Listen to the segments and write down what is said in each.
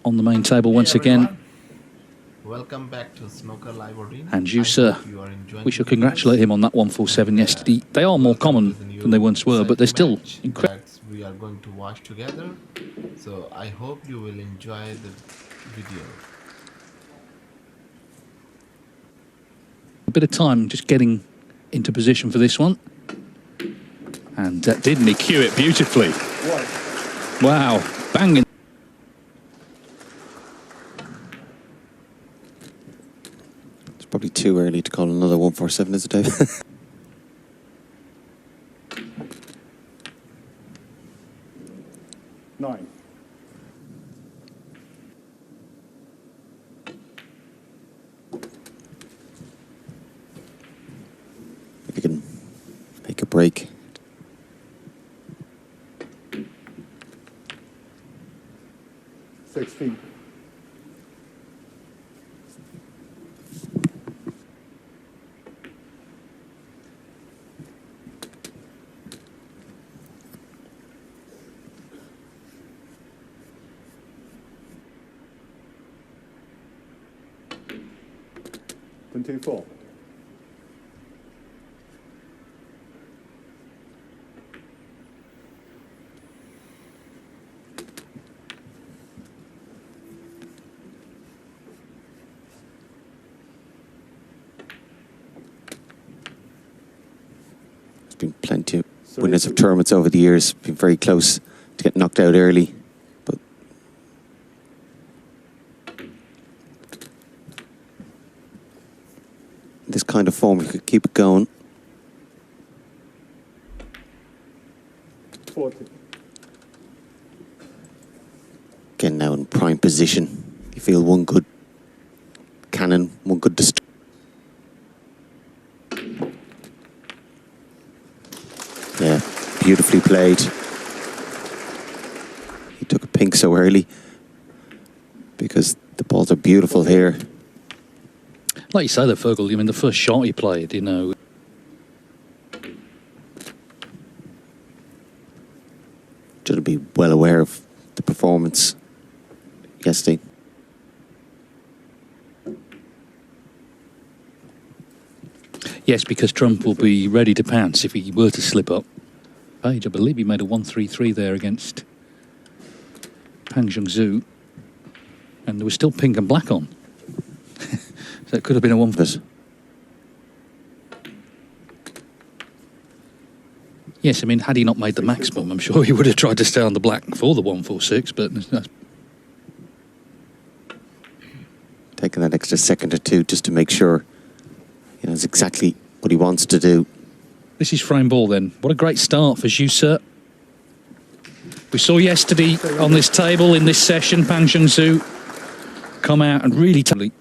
on the main table once again. Welcome back to Snooker Live Arena. And you, sir, we should congratulate him on that 147 yesterday. They are more common than they once were, but they're still incredible. We are going to watch together, so I hope you will enjoy the video. A bit of time just getting into position for this one. And didn't he cue it beautifully? Wow, banging. It's probably too early to call another 147, is it, Dave? Nine. If you can make a break. 16. Continue 4. Been plenty of winners of tournaments over the years, been very close to get knocked out early, but this kind of form, you could keep it going. 40. Again, now in prime position. You feel one good cannon, one good yeah, beautifully played. He took a pink so early because the balls are beautiful here. Like you say, though, Fergal, I mean, the first shot he played, you know. Should be well aware of the performance yesterday. Yes, because Trump will be ready to pounce if he were to slip up. Page, I believe he made a 1-3-3 there against Pang Zhengzhou. And there was still pink and black on. So it could have been a 1 for us. Yes, I mean, had he not made the maximum, I'm sure he would have tried to stay on the black for the 146, but that's taking that extra second or two just to make sure he knows exactly what he wants to do. This is frame ball then. What a great start for Zhu, sir. We saw yesterday on this table in this session, Pang Zhengzhou come out and really totally.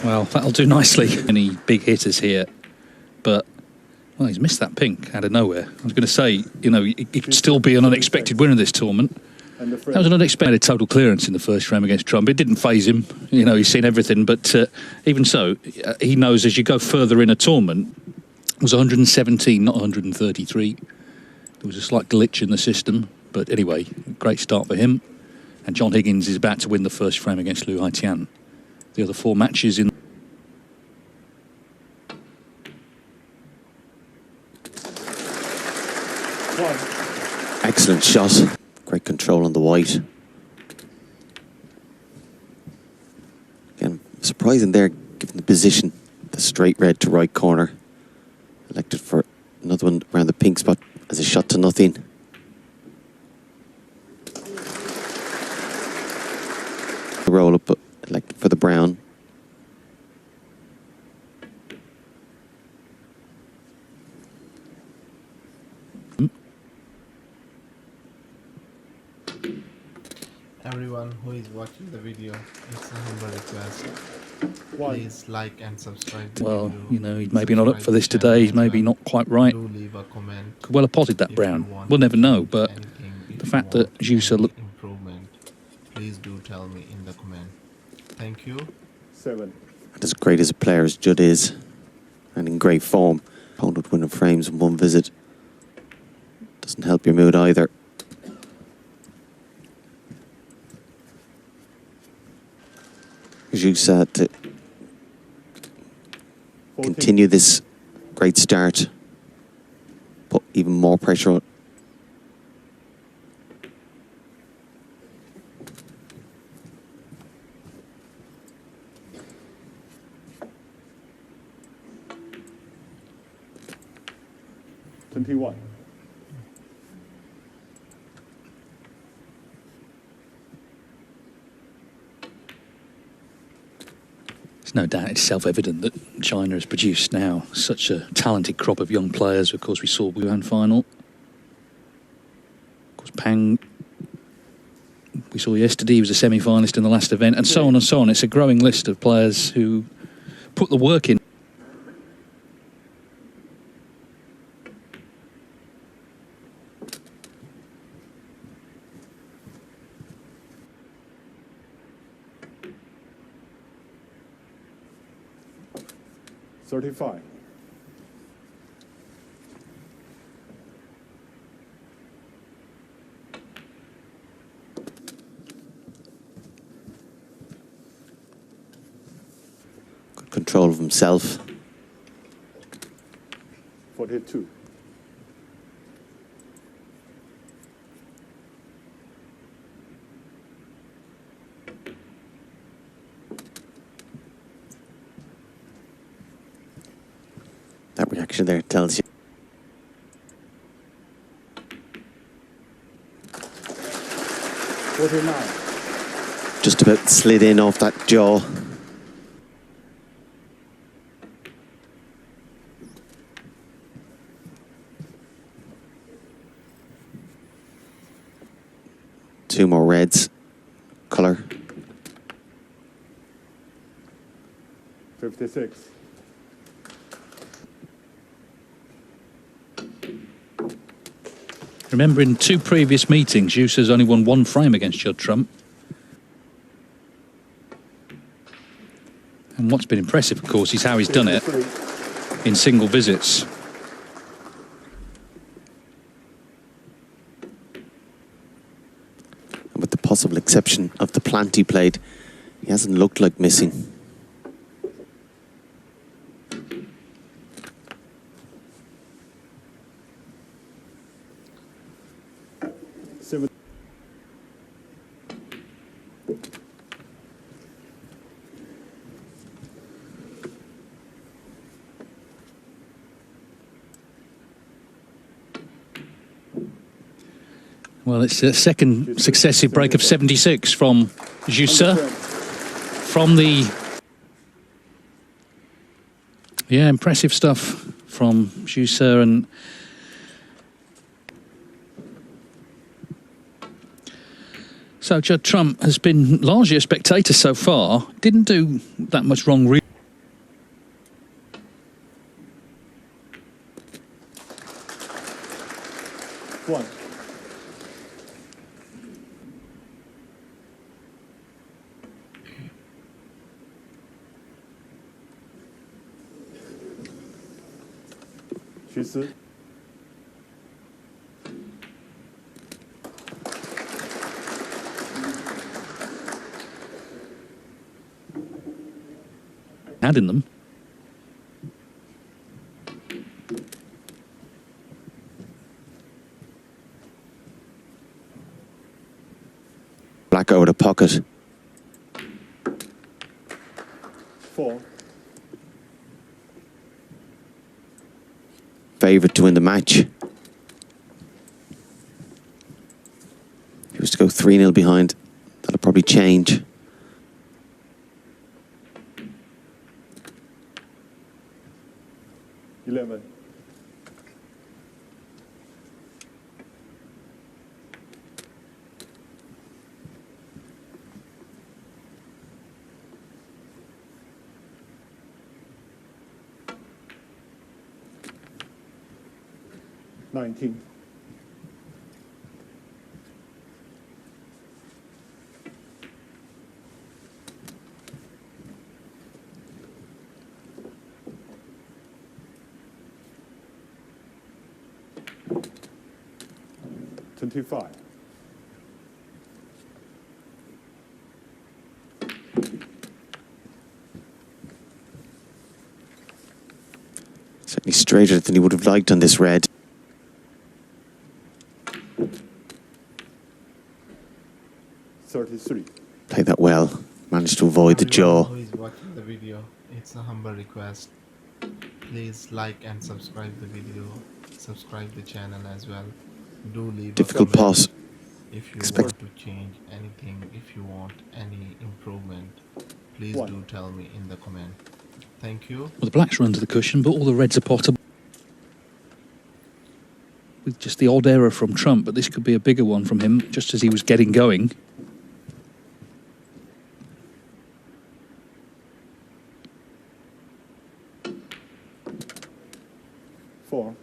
Well, that'll do nicely. Any big hitters here, but well, he's missed that pink out of nowhere. I was going to say, you know, he could still be an unexpected winner of this tournament. That was an unexpected total clearance in the first frame against Trump. It didn't faze him. You know, he's seen everything, but even so, he knows as you go further in a tournament, it was 117, not 133. There was a slight glitch in the system, but anyway, great start for him. And John Higgins is about to win the first frame against Lu Haitian. The other 4 matches in. Excellent shot. Great control on the white. Again, surprising there, given the position. The straight red to right corner. Elected for another one around the pink spot as a shot to nothing. Roll up, but elected for the brown. Everyone who is watching the video, it's a humble request. Please like and subscribe. Well, you know, he's maybe not up for this today. He's maybe not quite right. Do leave a comment. Could well have potted that brown. We'll never know, but the fact that Jussa looked... improvement, please do tell me in the comment. Thank you. 7. And as great as a player as Judd is, and in great form, opponent winning frames in one visit doesn't help your mood either. Jussa to 14. continue this great start, put even more pressure on. $21. There's no doubt it's self-evident that China has produced now such a talented crop of young players. Of course, we saw Wuhan final. Of course, Pang, we saw yesterday, he was a semi-finalist in the last event, and so on and so on. It's a growing list of players who put the work in. $35. Good control of himself. 42. That reaction there tells you. 49. Just about slid in off that jaw. Two more reds. Colour. 56. Remember, in two previous meetings, Jussa's only won one frame against Judd Trump. And what's been impressive, of course, is how he's done it 53. in single visits. And with the possible exception of the plant he played, he hasn't looked like missing. Seven. Well, it's a second successive break of 76 from Jussa. From the... Yeah, impressive stuff from Jussa. And so Judd Trump has been largely a spectator so far. Didn't do that much wrong, really. One. Schüsse. Had in them. Black out of pocket. 4. Favourite to win the match. If he was to go 3-0 behind, that'll probably change. $11. $19. 25. Certainly straighter than he would have liked on this red. $33. Played that well. Managed to avoid the jaw. Who is watching the video, it's a humble request. Please like and subscribe the video. Subscribe the channel as well. Do leave Difficult a comment pass. if you Expect- want to change anything, if you want any improvement. Please One. do tell me in the comment. Thank you. Well, the blacks are under the cushion, but all the reds are potable. With just the odd error from Trump, but this could be a bigger one from him, just as he was getting going. Four.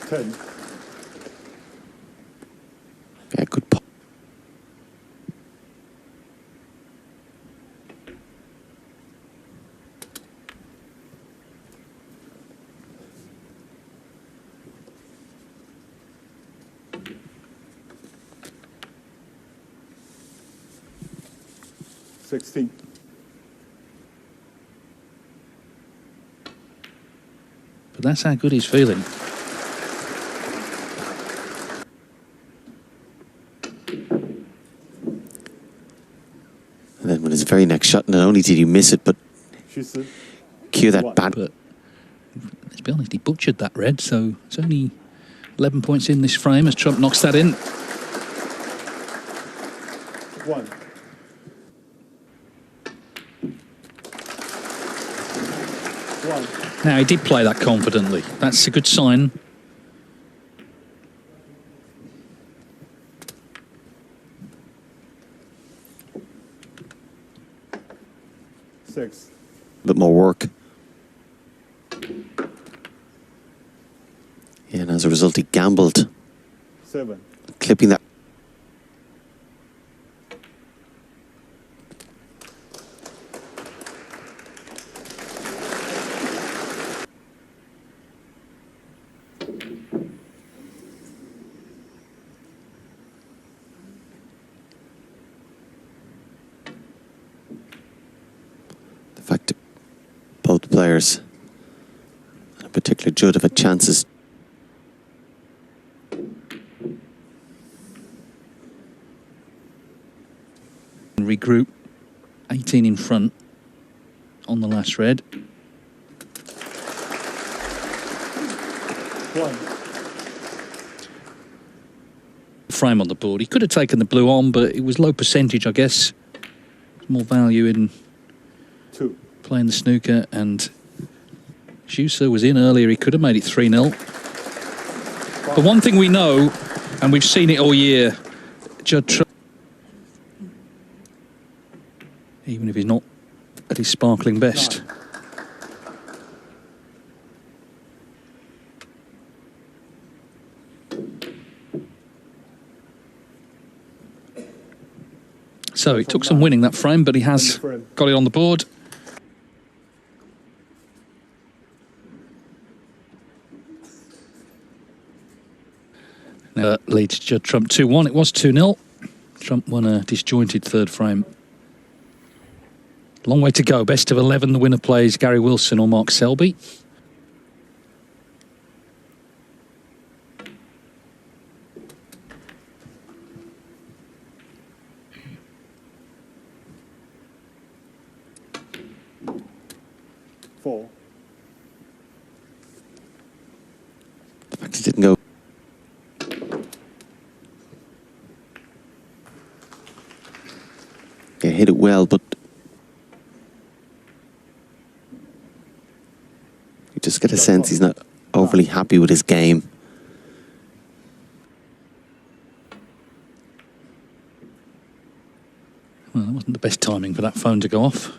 $10. Yeah, good pot. $16. But that's how good he's feeling. And then with his very next shot, not only did he miss it, but She's a cue that One. bad. But let's be honest, he butchered that red, so it's only 11 points in this frame as Trump knocks that in. 1. One. Now, he did play that confidently. That's a good sign. Six. A bit more work. Yeah, and as a result, he gambled, 7. clipping that. The fact that both players, and in particular Judd, have had chances. Regroup. 18 in front on the last red. 1. Frame on the board. He could have taken the blue on, but it was low percentage, I guess. More value in 2. playing the snooker, and Schuster was in earlier. He could have made it 3-0. The one thing we know, and we've seen it all year, Judd, even if he's not at his sparkling best. 9. So it took some winning that frame, but he has got it on the board. Now that leads Judd Trump 2-1. It was 2-0. Trump won a disjointed third frame. Long way to go. Best of 11. The winner plays Gary Wilson or Mark Selby. Four. The fact he didn't go. Yeah, hit it well, but you just get a sense he's not overly happy with his game. Well, that wasn't the best timing for that phone to go off.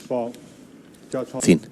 Ball. Judge. 15.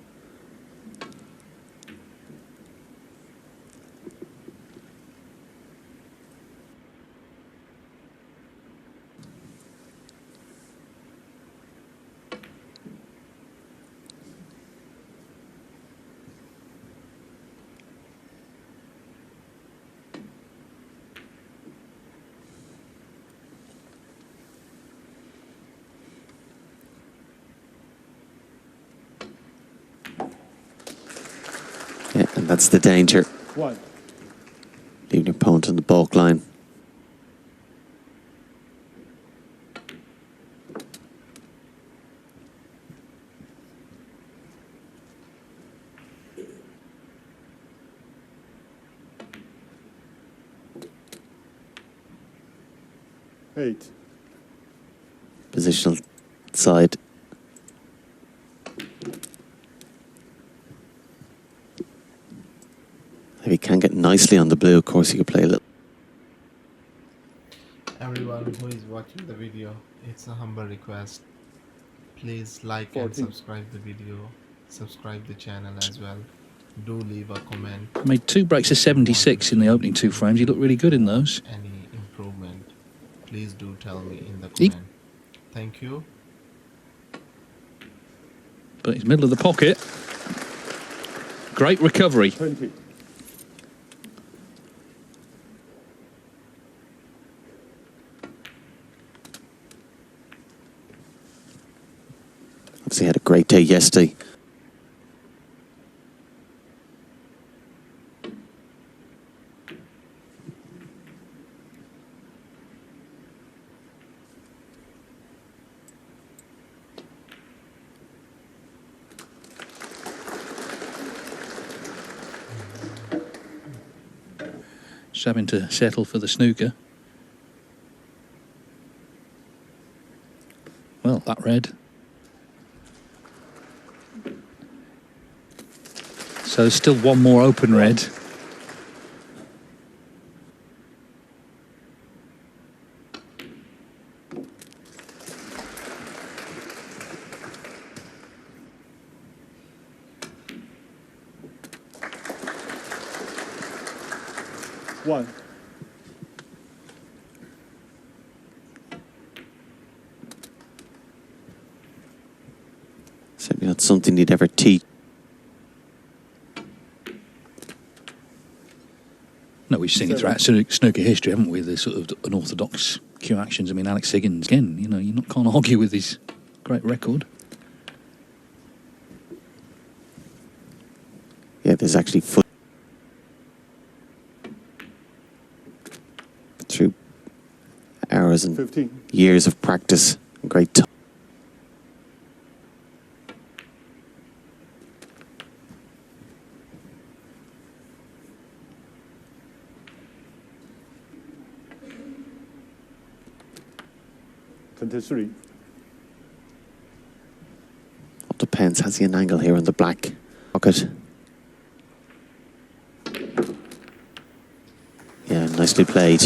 Yeah, and that's the danger. 1. Leaving your opponent on the balk line. Eight. Positional side. If you can get nicely on the blue, of course you could play a little. Everyone who is watching the video, it's a humble request. Please like and 14. subscribe the video. Subscribe the channel as well. Do leave a comment. Made 2 breaks of 76 in the opening 2 frames. He looked really good in those. Any improvement, please do tell me in the He- comment. Thank you. But he's middle of the pocket. Great recovery. 20. Obviously had a great day yesterday. Just having to settle for the snooker. Well, that red. So there's still one more open red. One. Certainly not something you'd ever teach. No, we've seen it throughout snooker history, haven't we? The sort of unorthodox cue actions. I mean, Alex Higgins, again, you know, can't argue with his great record. Yeah, there's actually foot through hours and 15. years of practice and great time. Twenty-three. All depends. Has he an angle here on the black pocket? Yeah, nicely played.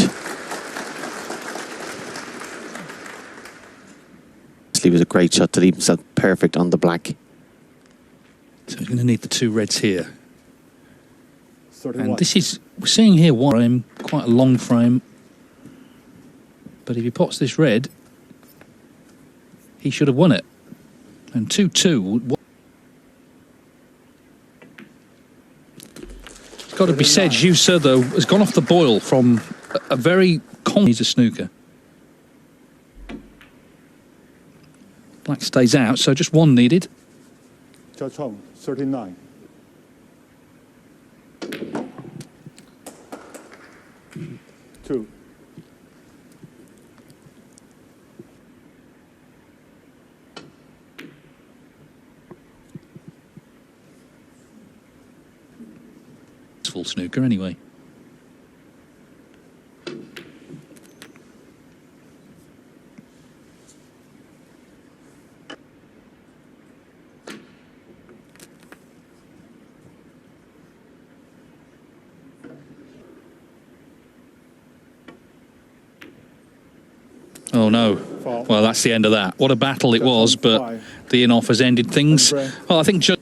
It was a great shot to leave himself perfect on the black. So he's going to need the 2 reds here. 31. And this is, we're seeing here one frame, quite a long frame. But if he pots this red, he should have won it. And 2-2. It's got to be said, Judd, though, has gone off the boil from a very common piece of snooker. Black stays out, so just 1 needed. Judge Hong, 39. Two. It's full snooker anyway. Oh no. Well, that's the end of that. What a battle it was, but the in-off has ended things. Well, I think Judd.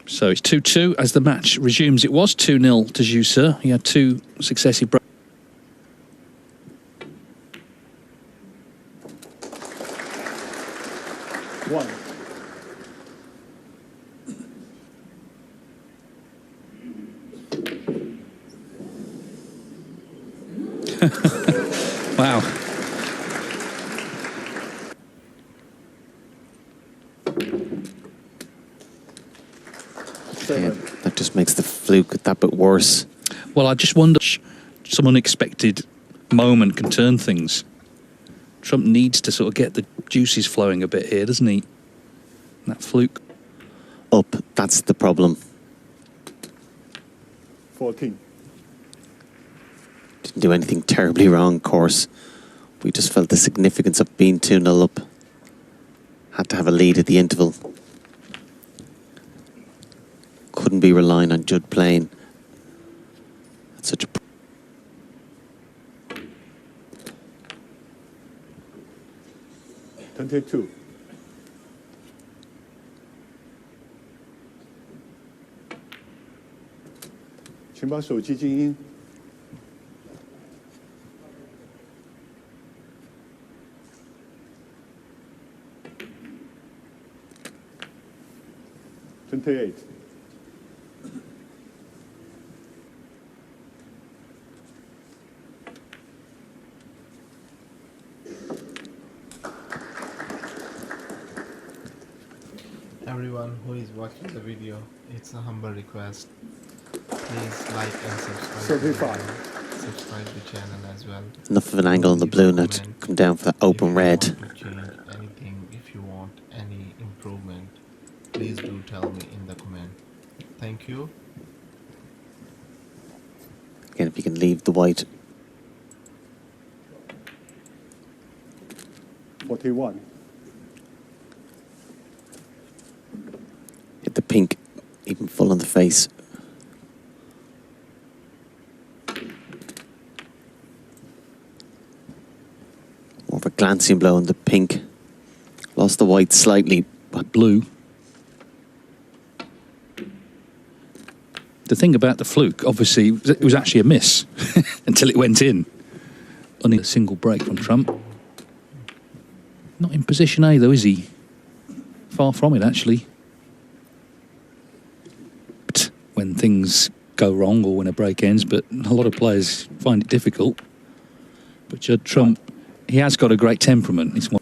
So it's 2-2 as the match resumes. It was 2-0 to Judd. He had 2 successive breaks. One. Wow. Yeah, that just makes the fluke that bit worse. Well, I just wonder, some unexpected moment can turn things. Trump needs to sort of get the juices flowing a bit here, doesn't he? That fluke. Up, that's the problem. 14. Didn't do anything terribly wrong, of course. We just felt the significance of being 2-0 up. Had to have a lead at the interval. Couldn't be relying on Judd playing at such a... 22.请把手机静音。28. Everyone who is watching the video, it's a humble request. Please like and subscribe. 35. Subscribe the channel as well. Enough of an angle on the blue now to come down for that open If red. you want to change anything, if you want any improvement, please do tell me in the comment. Thank you. Again, if you can leave the white. 41. Hit the pink even full on the face. More of a glancing blow on the pink. Lost the white slightly. But blue. The thing about the fluke, obviously, it was actually a miss until it went in. Only a single break from Trump. Not in position A, though, is he? Far from it, actually. But when things go wrong or when a break ends, but a lot of players find it difficult. But Judd Trump, he has got a great temperament. It's one.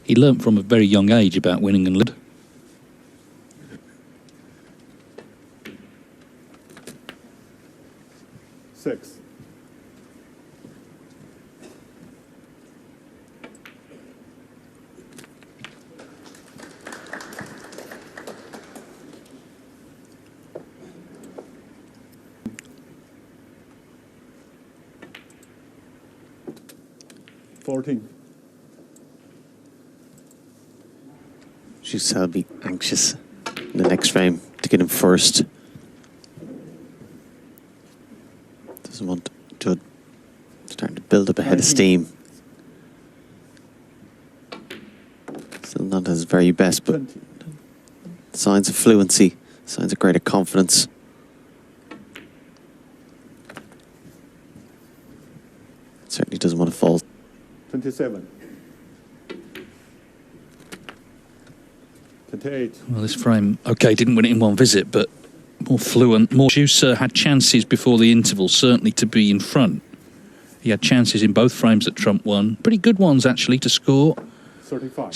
He learnt from a very young age about winning and losing. 6. I'll be anxious in the next frame to get him first. Doesn't want Judd starting to build up a head of steam. Still not at his very best, but signs of fluency, signs of greater confidence. Certainly doesn't want to fall. 27. 28. Well, this frame, okay, didn't win it in one visit, but more fluent. More Juicer had chances before the interval, certainly to be in front. He had chances in both frames that Trump won. Pretty good ones, actually, to score. 35.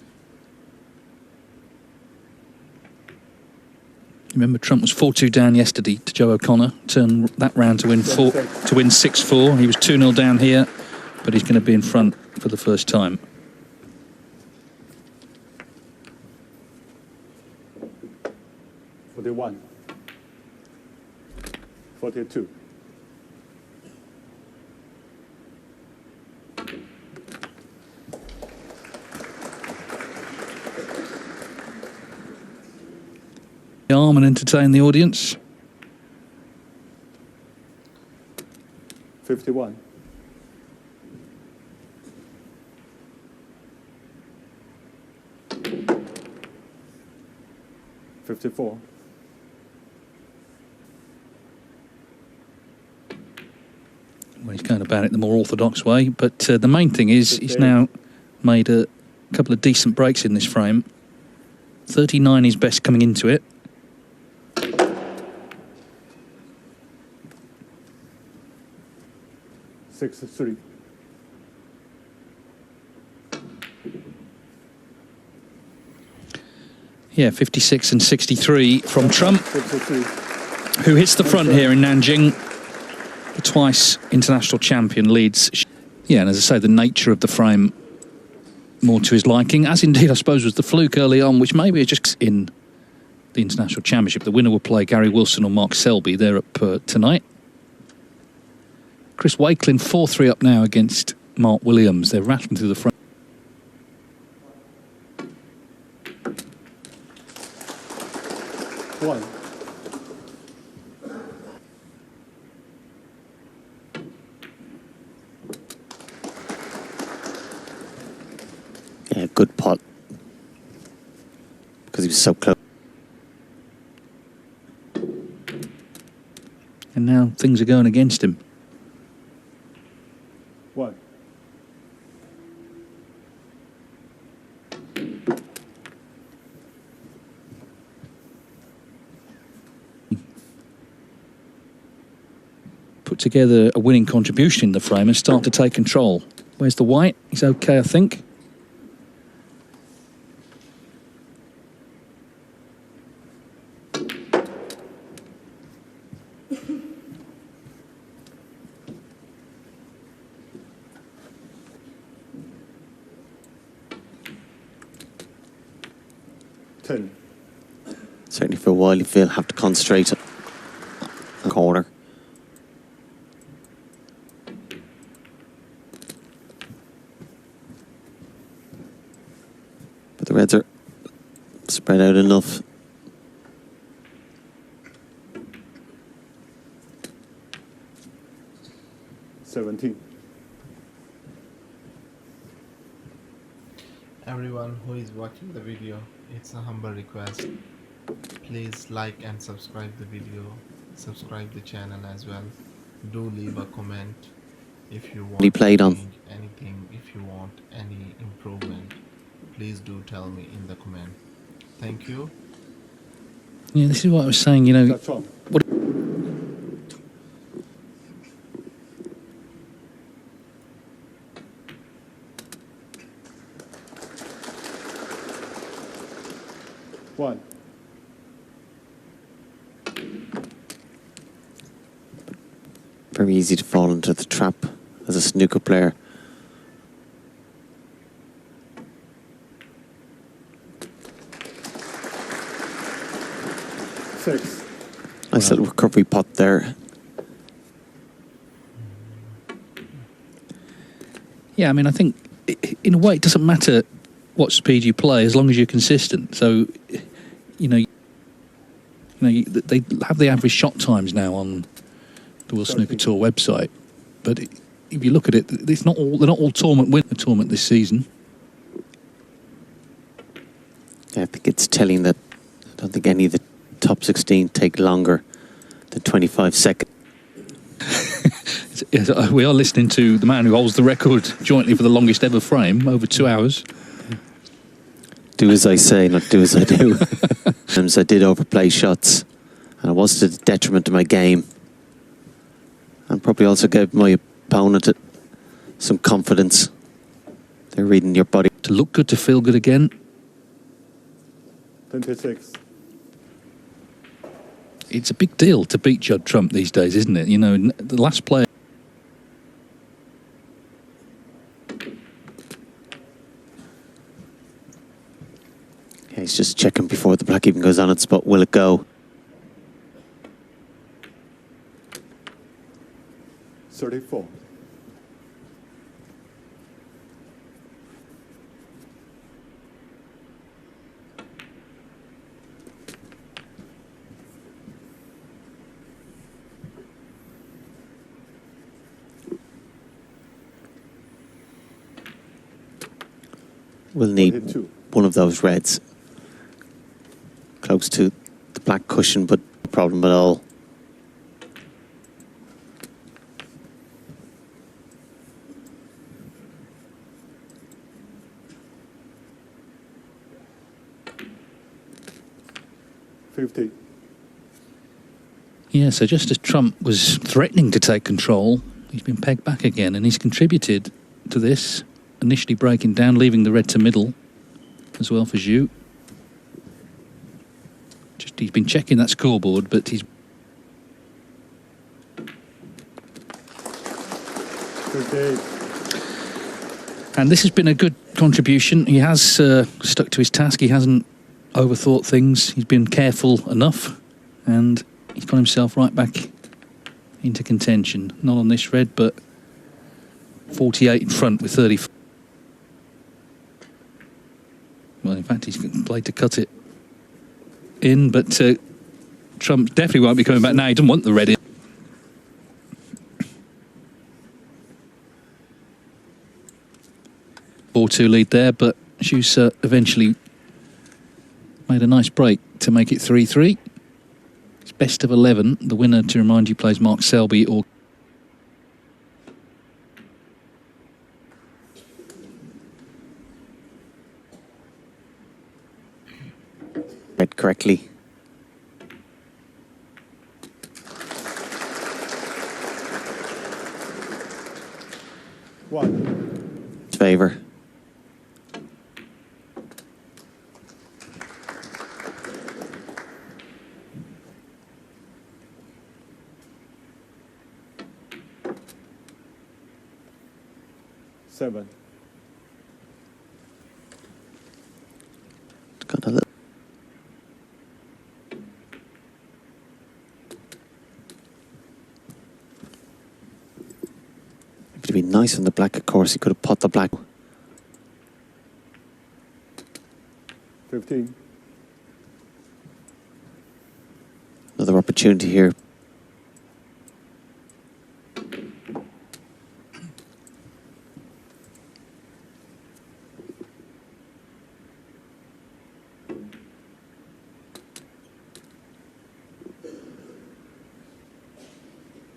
Remember, Trump was 4-2 down yesterday to Joe O'Connor. Turned that round to win 6-4. He was 2-0 down here, but he's going to be in front for the first time. 41. 42. Arm and entertain the audience. 51. 54. Well, he's going about it the more orthodox way, but the main thing is he's now made a couple of decent breaks in this frame. 39 is best coming into it. 6-3. Yeah, 56 and 63 from Trump, 6-3. who hits the front here in Nanjing. The twice international champion leads. Yeah, and as I say, the nature of the frame more to his liking, as indeed I suppose was the fluke early on, which maybe is just in the international championship. The winner will play Gary Wilson or Mark Selby. They're up tonight. Chris Wakelin 4-3 up now against Mark Williams. They're rattling through the front. One. Yeah, good pot. Because he was so close. And now things are going against him. 1. Put together a winning contribution in the frame and start to take control. Where's the white? He's okay, I think. Certainly for a while you feel have to concentrate on the corner. But the reds are spread out enough. Everyone who is watching the video, it's a humble request. Please like and subscribe the video, subscribe the channel as well. Do leave a comment if you want He played on. anything, if you want any improvement. Please do tell me in the comment. Thank you. Yeah, this is what I was saying, you know. That's all. What, One. Very easy to fall into the trap as a snooker player. Six. Nice little recovery pot there. yeah, I mean, I think in a way it doesn't matter what speed you play as long as you're consistent. So, they have the average shot times now on the World Snooker Tour website, but if you look at it, they're not all tournament win the tournament this season. Yeah, I think it's telling that I don't think any of the top 16 take longer than 25 seconds. Yes, we are listening to the man who holds the record jointly for the longest ever frame, over 2 hours. Do as I say, not do as I do. Sometimes I did overplay shots, and it was to the detriment of my game, and probably also gave my opponent some confidence. They're reading your body. To look good, to feel good again. 26. It's a big deal to beat Judd Trump these days, isn't it? You know, the last player. Yeah, he's just checking before the black even goes on its spot. Will it go? 34. We'll Hit need two. one of those reds close to the black cushion, but no problem at all. Yeah, so just as Trump was threatening to take control, He's been pegged back again, and he's contributed to this, initially breaking down, leaving the red to middle as well for Judd. He's been checking that scoreboard, but he's... 38. And this has been a good contribution. He has stuck to his task. He hasn't overthought things. He's been careful enough, and he's got himself right back into contention. Not on this red, but 48 in front with 30. Well, in fact, he's played to cut it in, but Trump definitely won't be coming back now. He doesn't want the red in. Four-two lead there, but Judd eventually made a nice break to make it 3-3. It's best of 11. The winner, to remind you, plays Mark Selby or... Read correctly. One. Favor. Seven. Got a little. If it'd been nice on the black, of course, he could have put the black. 15. Another opportunity here.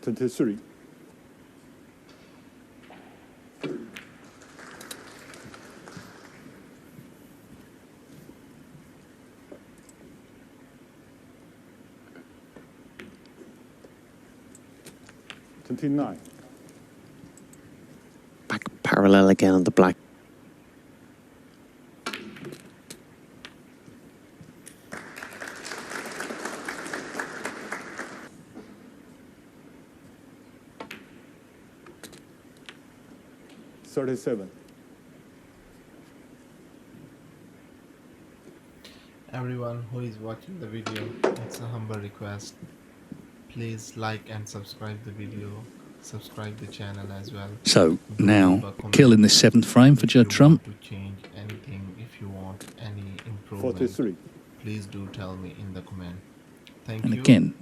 Twenty-three. Twenty-nine. Back parallel again on the black. $37. Everyone who is watching the video, it's a humble request. Please like and subscribe the video. Subscribe the channel as well. So Do now, leave a comment kill in this 7th frame for if Judd you Trump. want to change anything, if you want any improvement, 43. please do tell me in the comment. Thank And you. again,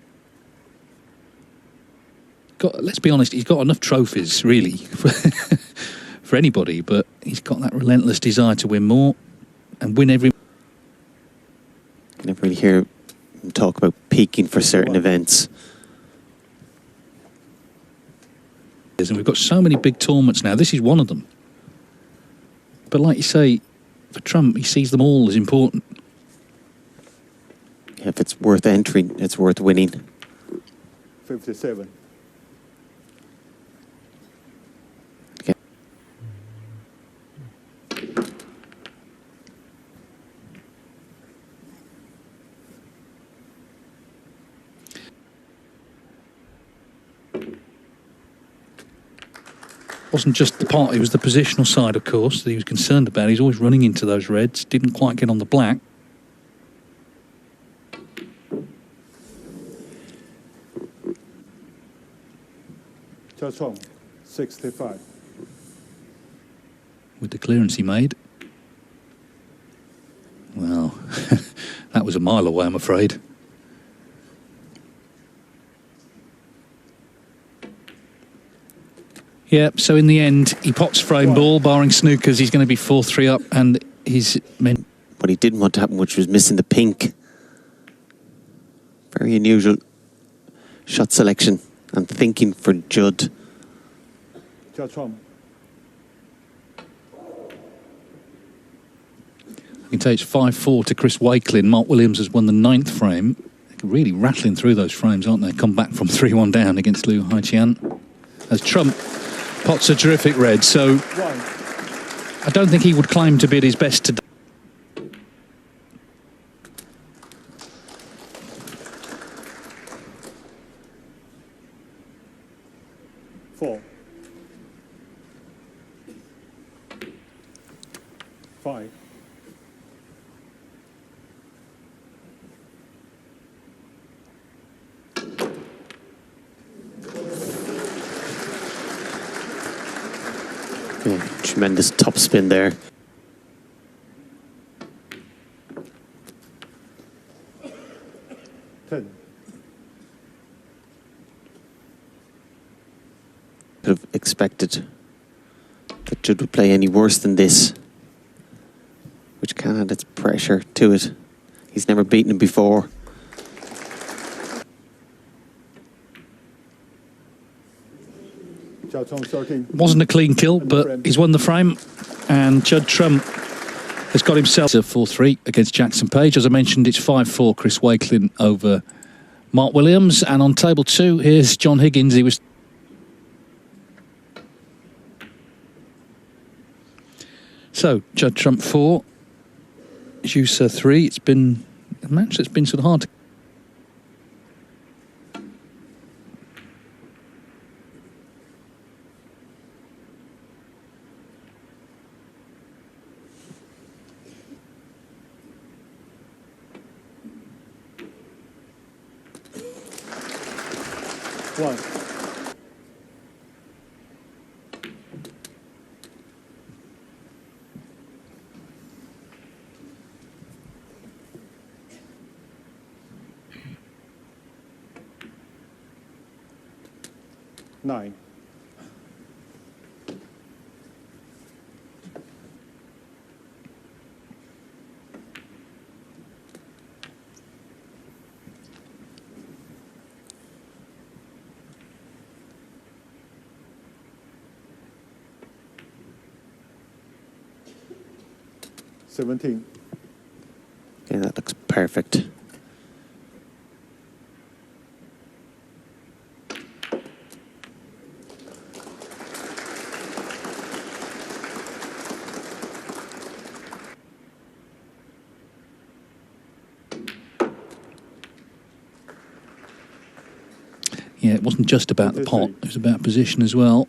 let's be honest, he's got enough trophies, really, for anybody, but he's got that relentless desire to win more and win every... You never really hear him talk about peaking for certain events. And we've got so many big tournaments now. This is one of them. But like you say, for Trump, he sees them all as important. If it's worth entering, it's worth winning. 57. Okay. Wasn't just the part, it was the positional side, of course, that he was concerned about. He's always running into those reds, didn't quite get on the black. Judd Trump, 65. With the clearance he made. Well, that was a mile away, I'm afraid. Yeah, so in the end, he pots frame ball, barring snookers. He's going to be 4-3 up, and his men... What he didn't want to happen, which was missing the pink. Very unusual shot selection and thinking for Judd. Judd Trump, I can tell you it's 5-4 to Chris Wakelin. Mark Williams has won the 9th frame. They're really rattling through those frames, aren't they? Come back from 3-1 down against Liu Haiqian. as Trump pots a terrific red. So One. I don't think he would claim to be at his best today. Four. Five. Yeah, tremendous top spin there. Ten. Could have expected that Judd would play any worse than this, which can add its pressure to it. He's never beaten him before. Judd Trump 13. Wasn't a clean kill, but he's won the frame, and Judd Trump has got himself a 4-3 against Jackson Page. As I mentioned, it's 5-4 Chris Wakelin over Mark Williams, and on table 2, here's John Higgins. He was so Judd Trump 4, Juicer 3. It's been a match that's been sort of hard to. One. Nine. 17. Yeah, that looks perfect. Yeah, it wasn't just about the pot, it was about position as well.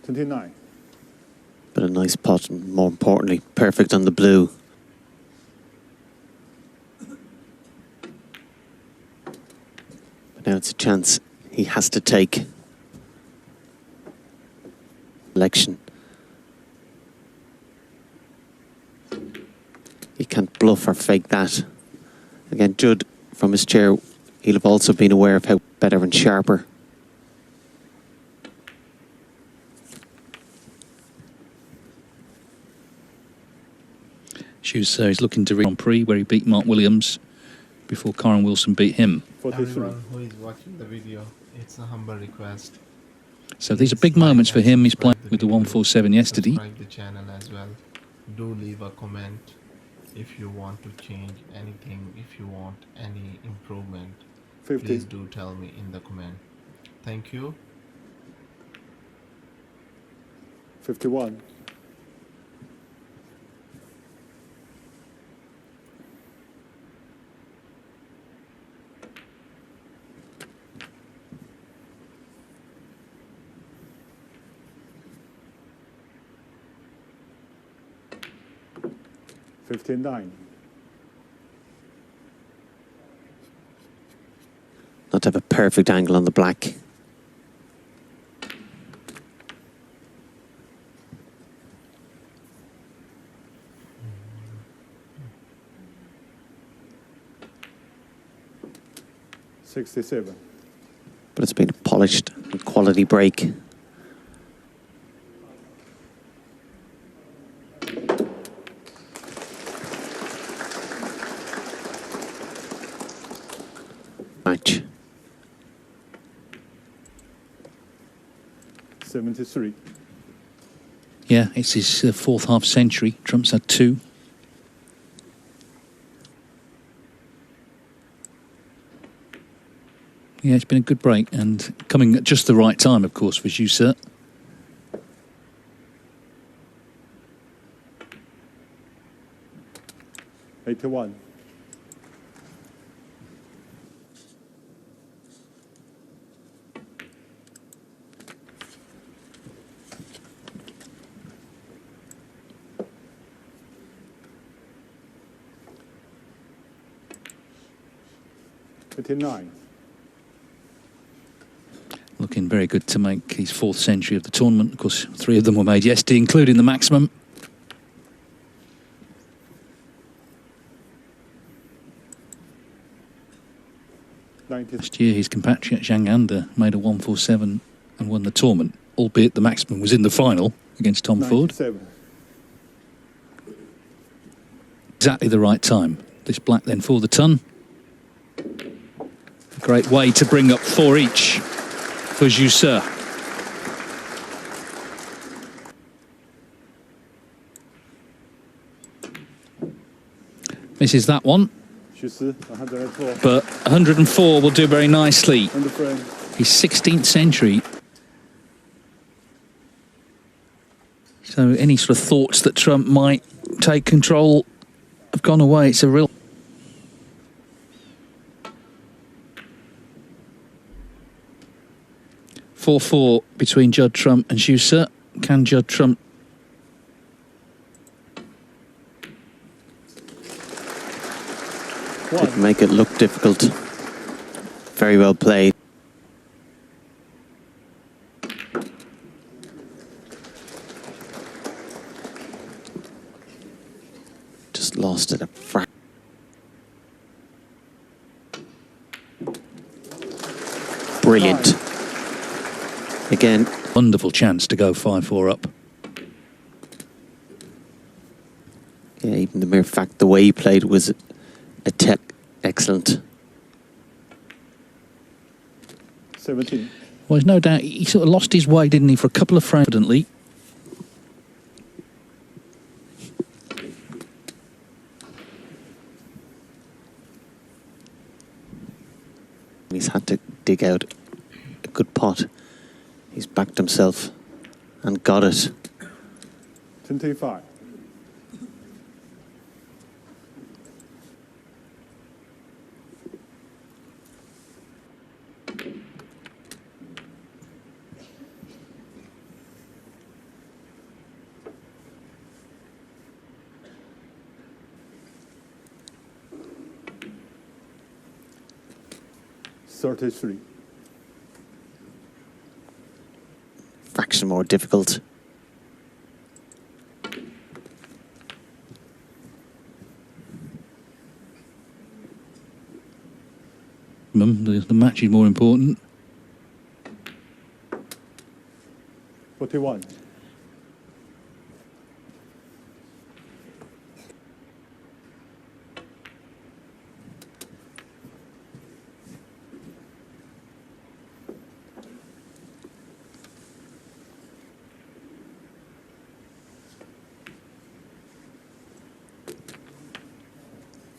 $29. But a nice pot, and more importantly, perfect on the blue. But now it's a chance he has to take. Election. He can't bluff or fake that. Again, Judd, from his chair, he'll have also been aware of how better and sharper. He's looking to Grand Prix where he beat Mark Williams before Karen Wilson beat him. 43. Everyone who is watching the video, it's a humble request. So these are big moments for him. He's playing with the 147 yesterday. Subscribe the channel as well. Do leave a comment if you want to change anything, if you want any improvement. 50. Please do tell me in the comment. Thank you. 51. 59. Not to have a perfect angle on the black. $67. But it's been a polished and quality break. Match. 73. Yeah, it's his fourth half century. Trump's had 2. Yeah, it's been a good break and coming at just the right time, of course, for Judd. 81. $89. Looking very good to make his 4th century of the tournament. Of course, 3 of them were made yesterday, including the maximum. Last year, his compatriot Zhang Anda made a 147 and won the tournament, albeit the maximum was in the final against Tom Ford. 97. Exactly the right time. This black then for the ton. A great way to bring up 4 each for Judd. Misses that one. 104. But 104 will do very nicely. On the frame. His 16th century. So any sort of thoughts that Trump might take control have gone away. It's a real... .44 between Judd Trump and Judd. Can Judd Trump Didn't make it look difficult. Very well played. Just lost it a fraction. Brilliant. Again. Wonderful chance to go 5-4 up. Yeah, even the mere fact the way he played was a tech excellent. 17. Well, there's no doubt he sort of lost his way, didn't he, for a couple of frames, evidently. He's had to dig out a good pot. He's backed himself and got it. 25. $33. Fraction more difficult. The match is more important. 41.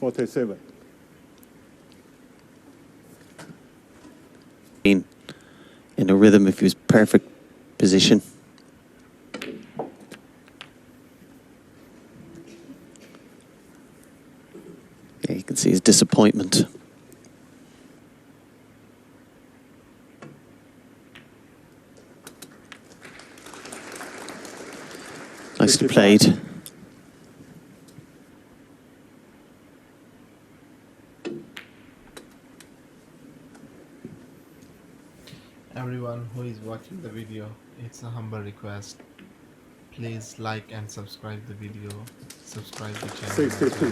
$47. In a rhythm if he was perfect position. Yeah, you can see his disappointment. Nicely 55. played. Everyone who is watching the video, it's a humble request. Please like and subscribe the video. Subscribe the channel. as 62. well.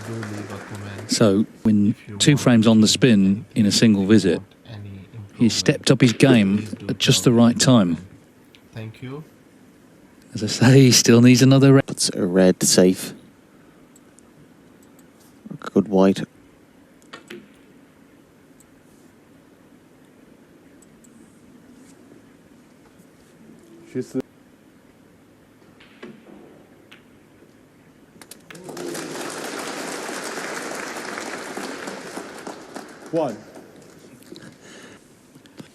Do leave a comment. So, when If you 2 want frames on the spin anything, in a single if you visit, want any he improvement, stepped up his game please do at just the drop right a time. comment. Thank you. As I say, he still needs another... Puts a red safe. Good white. She's 1.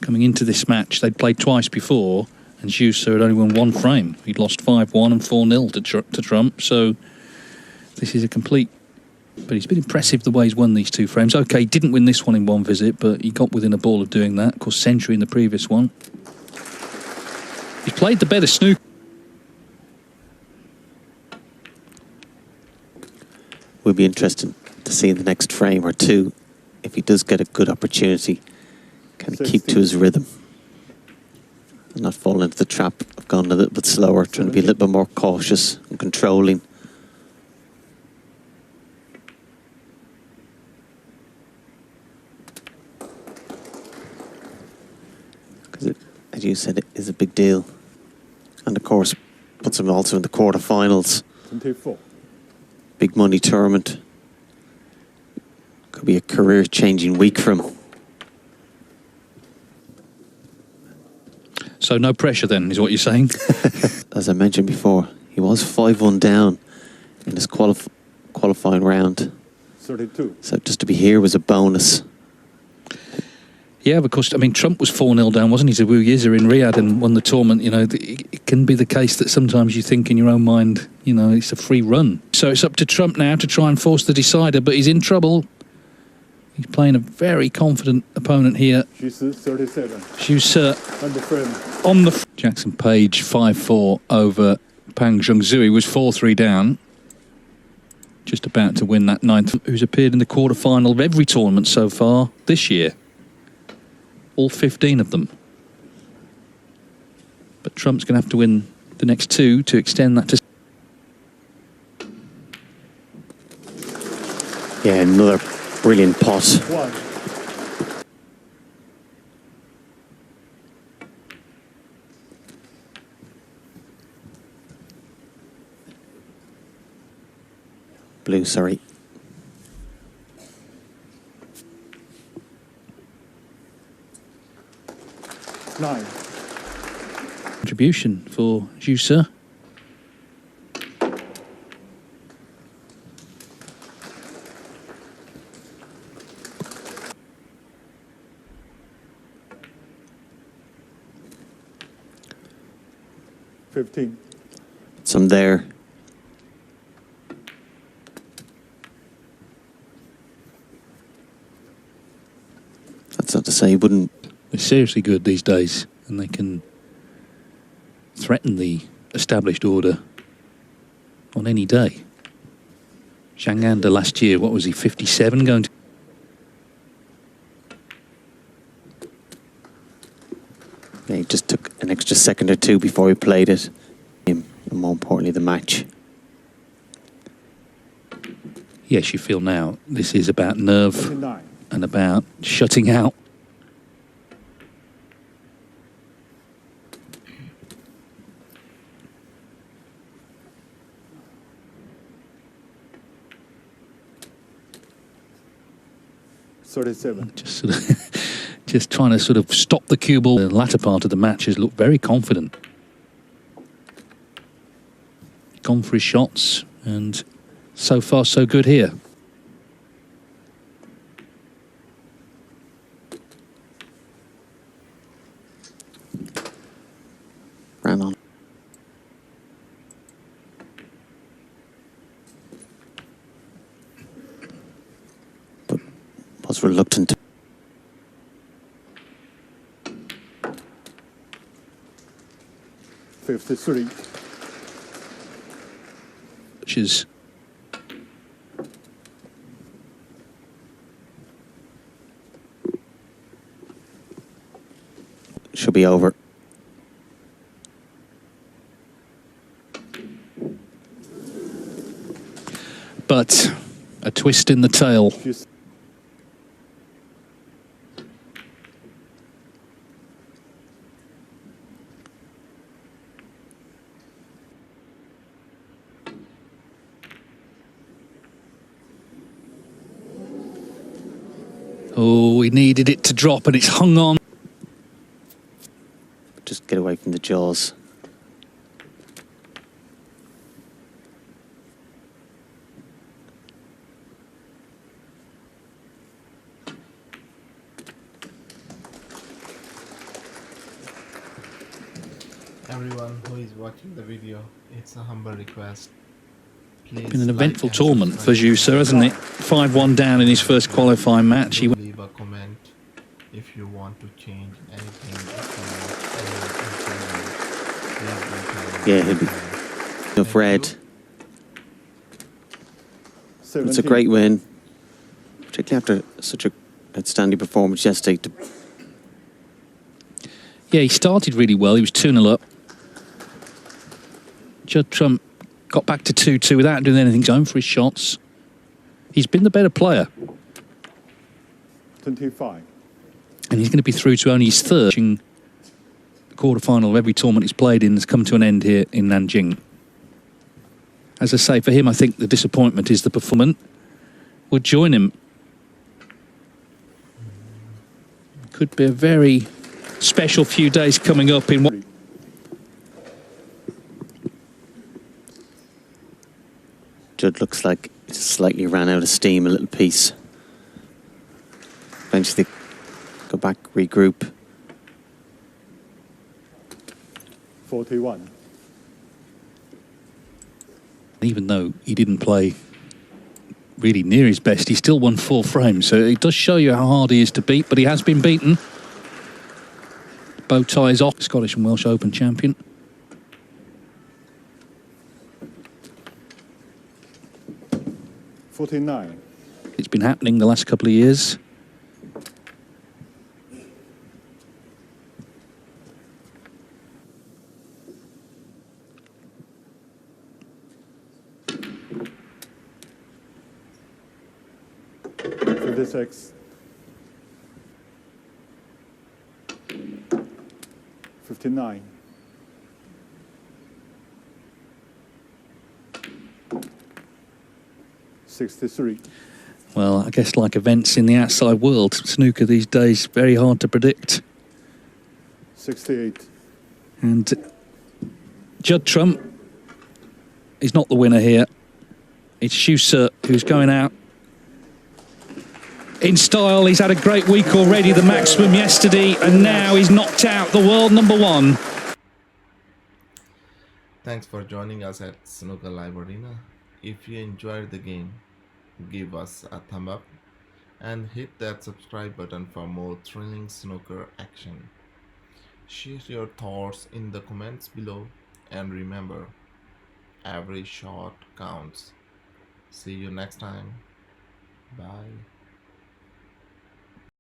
Coming into this match, they'd played twice before, and Judd had only won one frame. He'd lost 5-1 and 4-0 to Trump, so this is a complete... But he's been impressive the way he's won these two frames. OK, he didn't win this one in one visit, but he got within a ball of doing that. Of course, century in the previous one. He's played the better snooker. Will be interesting to see in the next frame or two if he does get a good opportunity. Can he keep to his rhythm and not fall into the trap of going a little bit slower, trying to be a little bit more cautious and controlling. Because it, as you said, it is a big deal. And of course, puts him also in the quarterfinals. 24. Big money tournament. Could be a career-changing week for him. So no pressure then, is what you're saying? As I mentioned before, he was 5-1 down in his qualifying round. 32. So just to be here was a bonus. Yeah, because, I mean, Trump was 4-0 down, wasn't he, to Wu Yiza in Riyadh and won the tournament. You know, it can be the case that sometimes you think in your own mind, you know, it's a free run. So it's up to Trump now to try and force the decider, but he's in trouble. He's playing a very confident opponent here. She's 37. Judd On the frame. on the... Jackson Page 5-4 over Pang Zhongzhu. He was 4-3 down. Just about to win that ninth. Who's appeared in the quarterfinal of every tournament so far this year. All 15 of them. But Trump's going to have to win the next two to extend that to... Yeah, another brilliant pot. 1. Blue, sorry. Nine. Contribution for Judd. Some there. That's not to say he wouldn't. They're seriously good these days, and they can threaten the established order on any day. Zhang Anda last year, what was he, 57 going to... Yeah, he just took an extra second or two before he played it. And more importantly, the match. Yes, you feel now this is about nerve 29. and about shutting out. Just sort of just trying to sort of stop the cue ball. The latter part of the match has looked very confident. Gone for his shots, and so far so good here. Ran on. But was reluctant to. Which is should be over. but a twist in the tail. Oh, he needed it to drop and it's hung on. Just get away from the jaws. Everyone who is watching the video, it's a humble request. Please Been an like eventful and tournament for subscribe Judd, hasn't it? 5-1 down in his first qualifying match. He Do went leave a comment if you want to change anything. Yeah, he'll be enough red. 17. It's a great win, particularly after such a outstanding performance yesterday. Yeah, he started really well. He was 2-0 up. Judd Trump got back to 2-2 without doing anything. He's going for his shots. He's been the better player. 25. And he's going to be through to only his third. The quarter-final of every tournament he's played in has come to an end here in Nanjing. As I say, for him, I think the disappointment is the performance. We'll join him. Could be a very special few days coming up in what... Judd looks like he just slightly ran out of steam, a little piece. Eventually go back, regroup. 41. Even though he didn't play really near his best, he still won 4 frames. So it does show you how hard he is to beat, but he has been beaten. Bow tie is off. Scottish and Welsh Open champion. $49. It's been happening the last couple of years. $56. 59. $63. Well, I guess like events in the outside world, snooker these days, very hard to predict. 68. And Judd Trump is not the winner here. It's Shusert who's going out in style. He's had a great week already, the maximum yesterday, and now he's knocked out the world #1. Thanks for joining us at Snooker Live Arena. If you enjoyed the game, give us a thumb up and hit that subscribe button for more thrilling snooker action. Share your thoughts in the comments below, and remember, every shot counts. See you next time. Bye.